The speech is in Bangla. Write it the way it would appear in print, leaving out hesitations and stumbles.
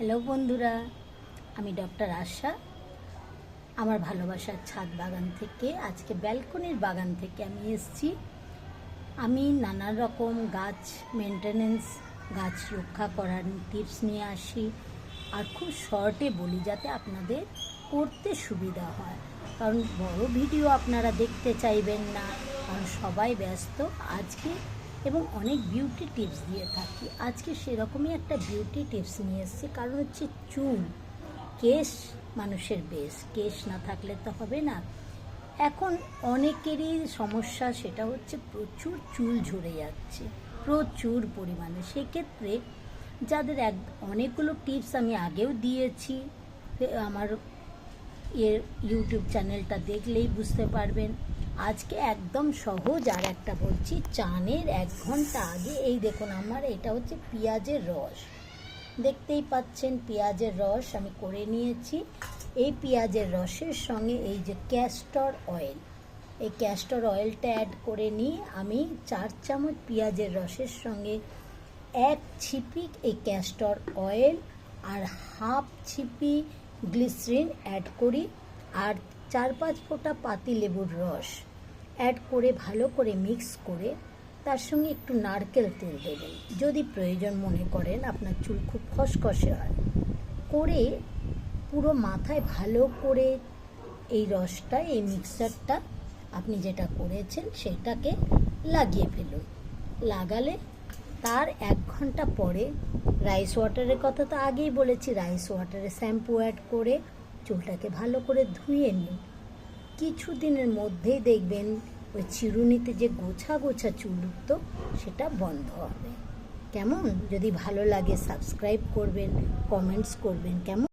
হ্যালো বন্ধুরা, আমি ডক্টর আশা। আমার ভালোবাসার ছাদ বাগান থেকে, আজকে ব্যালকনির বাগান থেকে আমি এসেছি। আমি নানা রকম গাছ মেনটেনেন্স, গাছ রক্ষা করার টিপস নিয়ে আসি, আর খুব শর্টে বলি যাতে আপনাদের করতে সুবিধা হয়। কারণ বড় ভিডিও আপনারা দেখতে চাইবেন না, কারণ সবাই ব্যস্ত আজকে, এবং অনেক বিউটি টিপস দিয়ে থাকি। আজকে সেরকমই একটা বিউটি টিপস নিয়ে এসেছি। কারণ হচ্ছে চুল, কেশ মানুষের বেশ, কেশ না থাকলে তো হবে না। এখন অনেকেরই সমস্যা, সেটা হচ্ছে প্রচুর চুল ঝরে যাচ্ছে, প্রচুর পরিমাণে। সেক্ষেত্রে যাদের অনেকগুলো টিপস আমি আগেও দিয়েছি, আমার ইউটিউব চ্যানেলটা দেখলেই বুঝতে পারবেন। আজকে একদম সহজ আর একটা বলছি। চানের 1 ঘন্টা আগে, এই দেখুন আমার এটা হচ্ছে পেঁয়াজের রস, দেখতেই পাচ্ছেন পেঁয়াজের রস আমি করে নিয়েছি। এই পেঁয়াজের রসের সঙ্গে এই যে ক্যাস্টর অয়েল, এই ক্যাস্টর অয়েলটা অ্যাড করে নিয়ে আমি 4 চামচ পেঁয়াজের রসের সঙ্গে 1 ছিপি এই ক্যাস্টর অয়েল আর হাফ ছিপি গ্লিসারিন অ্যাড করি, আর 4-5 ফোঁটা পাতিলেবুর রস অ্যাড করে ভালো করে মিক্স করে তার সঙ্গে একটু নারকেল তেল দেবেন যদি প্রয়োজন মনে করেন, আপনার চুল খুব খসখসে হয়। করে পুরো মাথায় ভালো করে এই রসটা, এই মিক্সারটা আপনি যেটা করেছেন সেটাকে লাগিয়ে ফেলুন। লাগালে তার 1 ঘন্টা পরে রাইস ওয়াটারের কথা তো আগেই বলেছি, রাইস ওয়াটারে শ্যাম্পু অ্যাড করে চুলটাকে ভালো করে ধুয়ে নিন। কিছুদিনের মধ্যেই দেখবেন ওই চিরুনিতে যে গোছা গোছা চুল উঠতো সেটা বন্ধ হবে। কেমন? যদি ভালো লাগে সাবস্ক্রাইব করবেন, কমেন্টস করবেন। কেমন?